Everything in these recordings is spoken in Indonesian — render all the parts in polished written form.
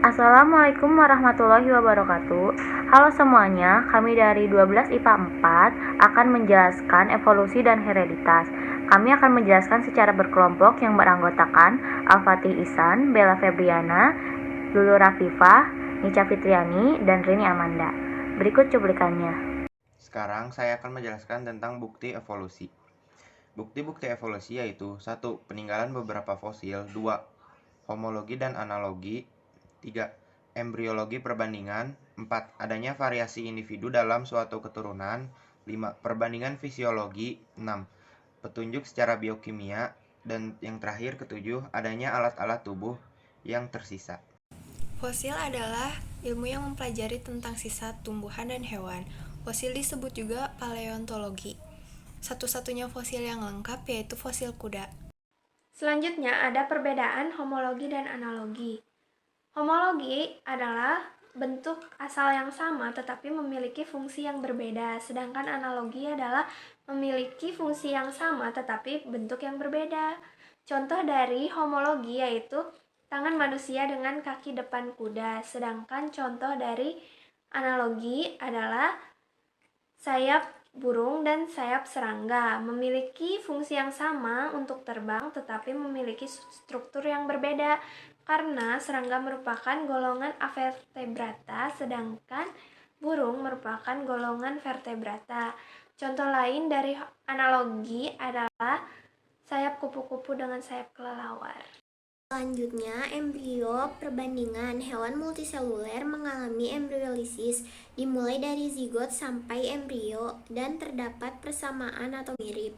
Assalamualaikum warahmatullahi wabarakatuh. Halo semuanya, kami dari 12 IPA 4 akan menjelaskan evolusi dan hereditas. Kami akan menjelaskan secara berkelompok yang beranggotakan Al-Fatih Ihsan, Bella Febriana, Lulu Rafifah, Nica Fitriani, dan Rini Amanda. Berikut cuplikannya. Sekarang saya akan menjelaskan tentang bukti evolusi. Bukti-bukti evolusi yaitu 1. Peninggalan beberapa fosil. 2. Homologi dan analogi. 3. Embriologi perbandingan. 4. Adanya variasi individu dalam suatu keturunan. 5. Perbandingan fisiologi. 6. Petunjuk secara biokimia. Dan yang terakhir ketujuh, adanya alat-alat tubuh yang tersisa. Fosil adalah ilmu yang mempelajari tentang sisa tumbuhan dan hewan. Fosil disebut juga paleontologi. Satu-satunya fosil yang lengkap yaitu fosil kuda. Selanjutnya ada perbedaan homologi dan analogi. Homologi adalah bentuk asal yang sama tetapi memiliki fungsi yang berbeda, sedangkan analogi adalah memiliki fungsi yang sama tetapi bentuk yang berbeda. Contoh dari homologi yaitu tangan manusia dengan kaki depan kuda, sedangkan contoh dari analogi adalah sayap burung dan sayap serangga. Memiliki fungsi yang sama untuk terbang tetapi memiliki struktur yang berbeda karena serangga merupakan golongan avertebrata sedangkan burung merupakan golongan vertebrata. Contoh lain dari analogi adalah sayap kupu-kupu dengan sayap kelelawar. Selanjutnya, embrio perbandingan. Hewan multiseluler mengalami embriolisis, dimulai dari zigot sampai embrio, dan terdapat persamaan atau mirip.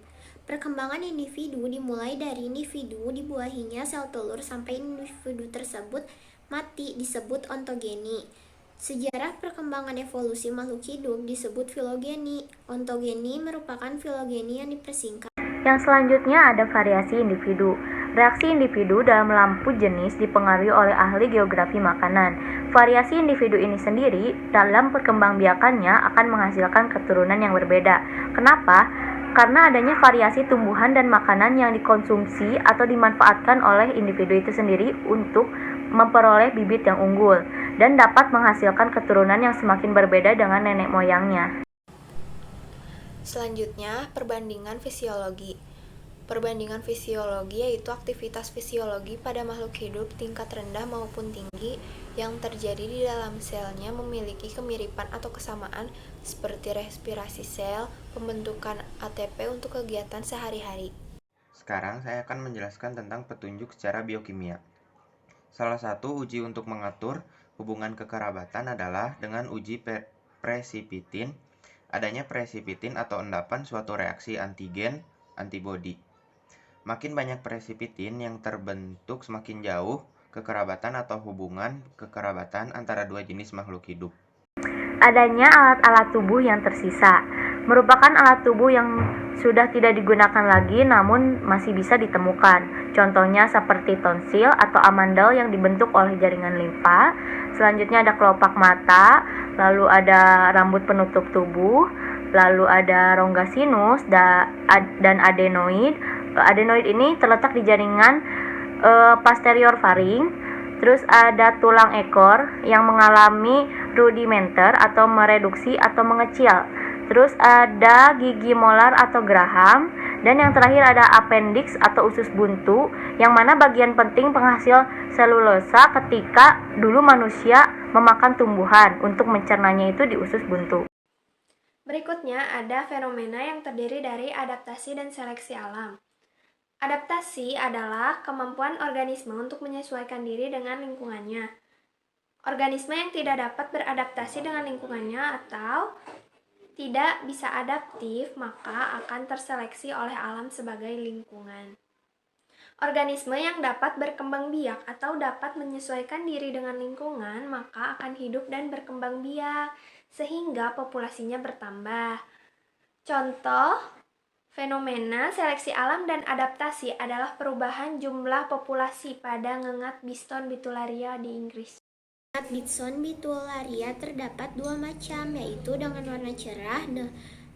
Perkembangan individu dimulai dari individu dibuahinya sel telur sampai individu tersebut mati disebut ontogeni. Sejarah perkembangan evolusi makhluk hidup disebut filogeni. Ontogeni merupakan filogeni yang dipersingkat. Yang selanjutnya ada variasi individu. Reaksi individu dalam lampu jenis dipengaruhi oleh ahli geografi makanan. Variasi individu ini sendiri dalam perkembangbiakannya akan menghasilkan keturunan yang berbeda. Kenapa? Karena adanya variasi tumbuhan dan makanan yang dikonsumsi atau dimanfaatkan oleh individu itu sendiri untuk memperoleh bibit yang unggul dan dapat menghasilkan keturunan yang semakin berbeda dengan nenek moyangnya. Selanjutnya, perbandingan fisiologi. Perbandingan fisiologi yaitu aktivitas fisiologi pada makhluk hidup tingkat rendah maupun tinggi yang terjadi di dalam selnya memiliki kemiripan atau kesamaan seperti respirasi sel, pembentukan ATP untuk kegiatan sehari-hari. Sekarang saya akan menjelaskan tentang petunjuk secara biokimia. Salah satu uji untuk mengatur hubungan kekerabatan adalah dengan uji presipitin. Adanya presipitin atau endapan suatu reaksi antigen antibodi. Makin banyak presipitin yang terbentuk, semakin jauh kekerabatan atau hubungan kekerabatan antara dua jenis makhluk hidup. Adanya alat-alat tubuh yang tersisa merupakan alat tubuh yang sudah tidak digunakan lagi namun masih bisa ditemukan. Contohnya seperti tonsil atau amandel yang dibentuk oleh jaringan limfa. Selanjutnya ada kelopak mata, lalu ada rambut penutup tubuh, lalu ada rongga sinus dan adenoid. Adenoid ini terletak di jaringan posterior faring. Terus ada tulang ekor yang mengalami rudimenter atau mereduksi atau mengecil. Terus ada gigi molar atau geraham. Dan yang terakhir ada appendix atau usus buntu, yang mana bagian penting penghasil selulosa ketika dulu manusia memakan tumbuhan. Untuk mencernanya itu di usus buntu. Berikutnya ada fenomena yang terdiri dari adaptasi dan seleksi alam. Adaptasi adalah kemampuan organisme untuk menyesuaikan diri dengan lingkungannya. Organisme yang tidak dapat beradaptasi dengan lingkungannya atau tidak bisa adaptif, maka akan terseleksi oleh alam sebagai lingkungan. Organisme yang dapat berkembang biak atau dapat menyesuaikan diri dengan lingkungan, maka akan hidup dan berkembang biak, sehingga populasinya bertambah. Contoh fenomena seleksi alam dan adaptasi adalah perubahan jumlah populasi pada ngengat Biston bitularia di Inggris. Ngengat Biston bitularia terdapat dua macam, yaitu dengan warna cerah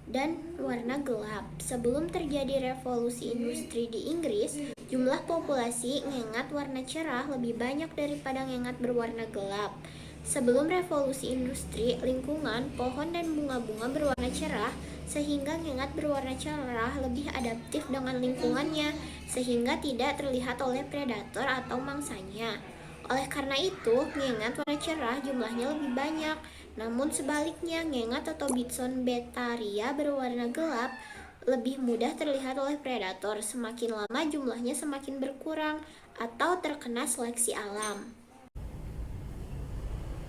dan warna gelap. Sebelum terjadi revolusi industri di Inggris, Jumlah populasi ngengat warna cerah lebih banyak daripada ngengat berwarna gelap. Sebelum revolusi industri, lingkungan, pohon dan bunga-bunga berwarna cerah, sehingga ngengat berwarna cerah lebih adaptif dengan lingkungannya, sehingga tidak terlihat oleh predator atau mangsanya. Oleh karena itu, ngengat warna cerah jumlahnya lebih banyak. Namun sebaliknya, ngengat atau Bison betaria berwarna gelap lebih mudah terlihat oleh predator. Semakin lama jumlahnya semakin berkurang atau terkena seleksi alam.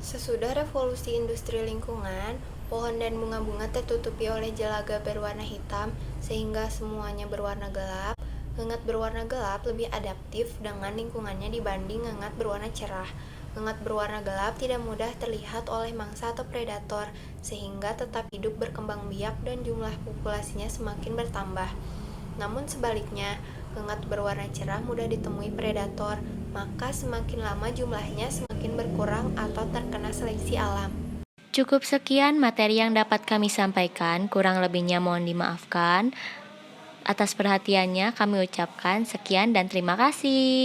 Sesudah revolusi industri lingkungan, pohon dan bunga-bunga tertutupi oleh jelaga berwarna hitam sehingga semuanya berwarna gelap. Ngengat berwarna gelap lebih adaptif dengan lingkungannya dibanding ngengat berwarna cerah. Ngengat berwarna gelap tidak mudah terlihat oleh mangsa atau predator, sehingga tetap hidup berkembang biak dan jumlah populasinya semakin bertambah. Namun sebaliknya, ngengat berwarna cerah mudah ditemui predator, maka semakin lama jumlahnya semakin berkurang atau terkena seleksi alam. Cukup sekian materi yang dapat kami sampaikan, kurang lebihnya mohon dimaafkan. Atas perhatiannya kami ucapkan sekian dan terima kasih.